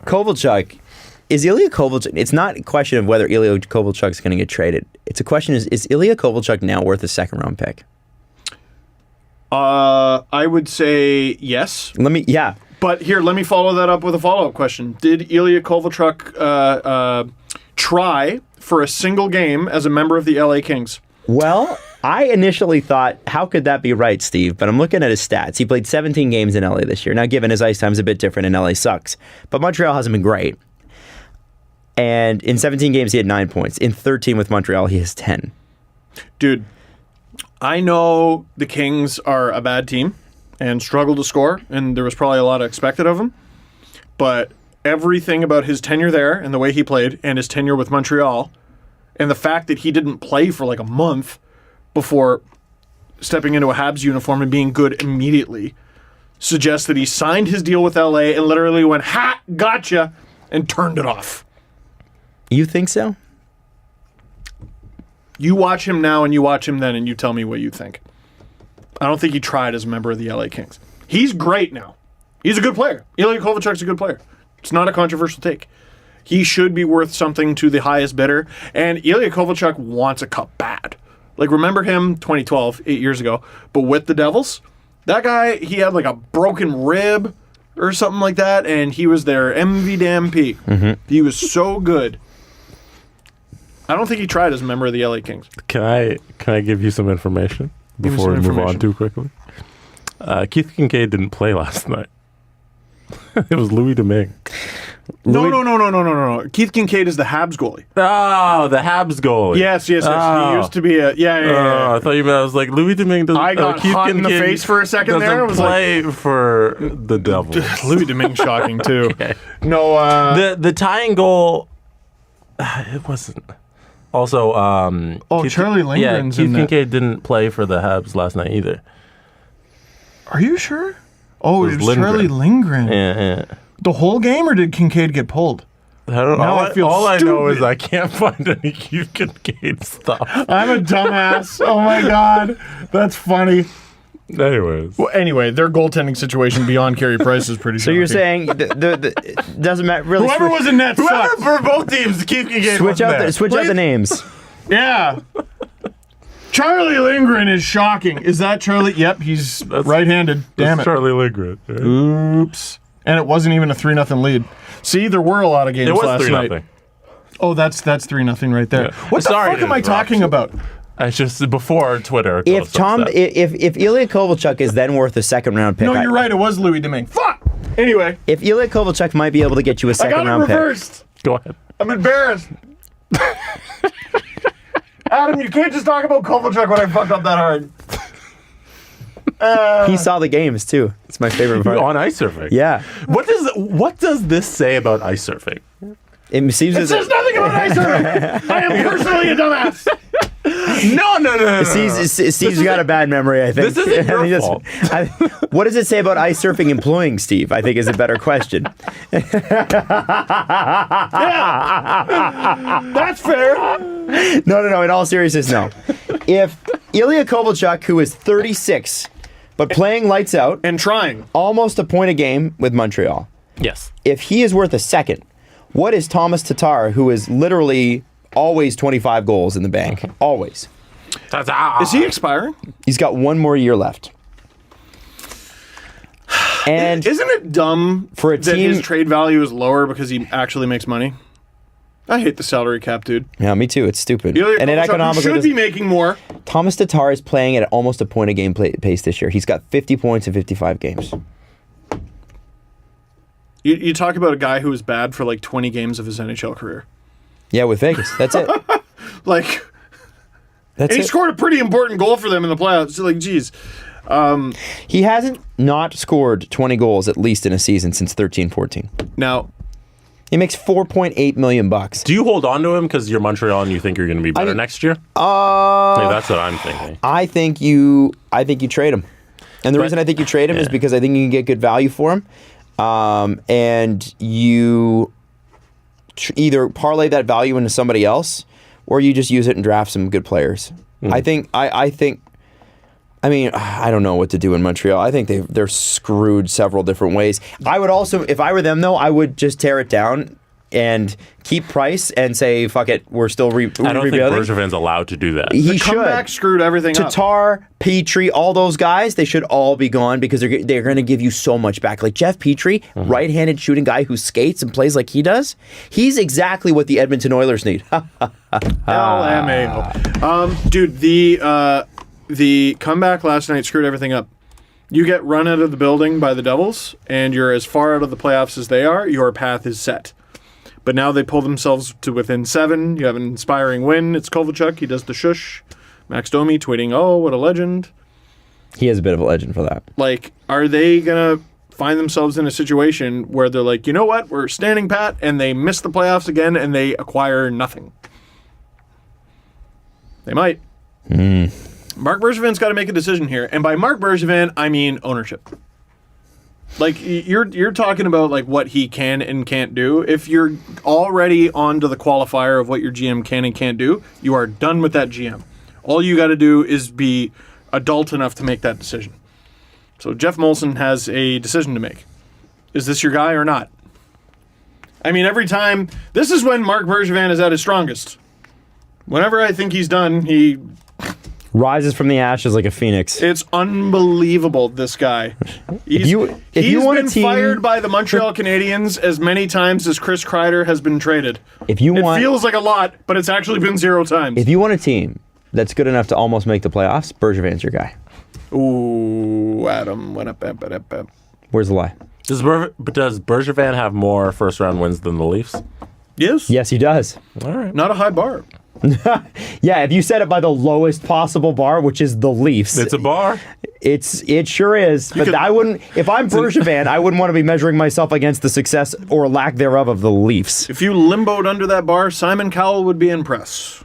Kovalchuk, is Ilya Kovalchuk, it's not a question of whether Ilya Kovalchuk is going to get traded. It's a question is Ilya Kovalchuk now worth a second round pick? I would say yes. But here, let me follow that up with a follow-up question. Did Ilya Kovalchuk try for a single game as a member of the LA Kings? Well, I initially thought, how could that be right, Steve? But I'm looking at his stats. He played 17 games in LA this year. Now, given his ice time's a bit different and LA sucks, but Montreal hasn't been great. And in 17 games, he had 9 points. In 13 with Montreal, he has 10. Dude, I know the Kings are a bad team and struggle to score, and there was probably a lot expected of him. But everything about his tenure there and the way he played and his tenure with Montreal and the fact that he didn't play for like a month before stepping into a Habs uniform and being good immediately suggests that he signed his deal with LA and literally went, ha, gotcha, and turned it off. You think so? You watch him now and you watch him then and you tell me what you think. I don't think he tried as a member of the LA Kings. He's great now. He's a good player. Ilya Kovalchuk's a good player. It's not a controversial take. He should be worth something to the highest bidder. And Ilya Kovalchuk wants a cup bad. Like, remember him 2012, 8 years ago, but with the Devils? That guy, he had like a broken rib or something like that, and he was their MVP. Mm-hmm. He was so good. I don't think he tried as a member of the LA Kings. Can I give you some information before we move on too quickly? Keith Kincaid didn't play last night. It was Louis Domingue. No. Keith Kincaid is the Habs goalie. Oh, the Habs goalie. Yes. Oh. He used to be a... Yeah. I thought you meant, I was like, Louis Domingue doesn't... I got Keith hot Kincaid in the face for a second there. Doesn't play for the Devils. Louis Domingue shocking, too. Okay. No, The tying goal... It wasn't... Also, Charlie Lindgren's in Keith that. Kincaid didn't play for the Habs last night either. Are you sure? Oh, it was Lindgren. Charlie Lindgren. Yeah. The whole game, or did Kincaid get pulled? I don't know. Now I feel all I know stupid. is I can't find any Keith Kincaid stuff. I'm a dumbass. Oh, my God. That's funny. Anyways. Well, anyway, their goaltending situation beyond Carey Price is pretty So you're shocking. saying the doesn't matter really. Whoever was in net Whoever sucks. for both teams, Keith Kincaid switch out the names. Yeah. Charlie Lindgren is shocking. Is that Charlie? Yep, he's right-handed. Damn it. Charlie Lindgren. Right? Oops. And it wasn't even a 3-0 lead. See, there were a lot of games It was last 3-0. night. Oh, that's 3-0 right there. Yeah. What the Sorry fuck to am I interrupt. talking about? It's just before Twitter. If Ilya Kovalchuk is then worth a second round pick, No, you're right. It was Louis Domingue. Fuck! Anyway, If Ilya Kovalchuk might be able to get you a I second got it round pick. reversed. Go ahead. I'm embarrassed. Adam, you can't just talk about Kovalchuk when I fuck up that hard. He saw the games too. It's my favorite part. On ice surfing. Yeah. What does this say about ice surfing? It seems It as says nothing about ice surfing. I am personally a dumbass. No. Steve's got a bad memory, I think. This isn't your I think fault. what does it say about ice surfing employing Steve? I think is a better question. That's fair. No. In all seriousness, no. If Ilya Kovalchuk, who is 36, but playing lights out, And trying. almost a point a game with Montreal, Yes. if he is worth a second, what is Thomas Tatar, who is literally always 25 goals in the bank? Always. Is he expiring? He's got one more year left. And Isn't it dumb For a that team- his trade value is lower because he actually makes money? I hate the salary cap, dude. yeah, me too. It's stupid. Ilya And it Kovalchuk, who economically should doesn't- be making more. Thomas Tatar is playing at almost a point a game pace this year. He's got 50 points in 55 games. You talk about a guy who was bad for like 20 games of his NHL career. Yeah, with Vegas. That's it. Like, That's and he it. scored a pretty important goal for them in the playoffs. So, like, geez. He hasn't not scored 20 goals at least in a season since 13-14. Now, He makes $4.8 million. Do you hold on to him because you're Montreal and you think you're going to be better next year? That's what I'm thinking. I think you trade him. And the reason I think you trade him is because I think you can get good value for him. And you either parlay that value into somebody else or you just use it and draft some good players. I think I mean, I don't know what to do in Montreal. I think they're screwed several different ways. I would also, if I were them though, I would just tear it down and keep Price and say, fuck it, we're still rebuilding. I don't think Bergevin's allowed to do that. He Comeback should. screwed everything up. Tatar, Petrie, all those guys, they should all be gone because they're going to give you so much back. Like Jeff Petrie, right-handed shooting guy who skates and plays like he does, he's exactly what the Edmonton Oilers need. LMAO. Dude, the comeback last night screwed everything up. You get run out of the building by the Devils, and you're as far out of the playoffs as they are, your path is set. But now they pull themselves to within 7. You have an inspiring win. It's Kovalchuk. He does the shush. Max Domi tweeting, oh, what a legend. He is a bit of a legend for that. Like, are they going to find themselves in a situation where they're like, you know what, we're standing pat, and they miss the playoffs again, and they acquire nothing? They might. Mark Bergevin's got to make a decision here. And by Mark Bergevin, I mean ownership. Like, you're talking about like what he can and can't do. If you're already onto the qualifier of what your GM can and can't do, you are done with that GM. All you got to do is be adult enough to make that decision. So Jeff Molson has a decision to make. Is this your guy or not? I mean, every time, this is when Mark Bergevin is at his strongest. Whenever I think he's done, he rises from the ashes like a phoenix. It's unbelievable, this guy. He's been fired by the Montreal Canadiens as many times as Chris Kreider has been traded. It feels like a lot, but it's actually been 0 times. If you want a team that's good enough to almost make the playoffs, Bergevin's your guy. Ooh, Adam. Where's the lie? Does Bergevin have more first-round wins than the Leafs? Yes. Yes, he does. All right. Not a high bar. Yeah, if you set it by the lowest possible bar, which is the Leafs. It's a bar. It sure is. But I wouldn't, if I'm Bergevin, I wouldn't want to be measuring myself against the success or lack thereof of the Leafs. If you limboed under that bar, Simon Cowell would be impressed.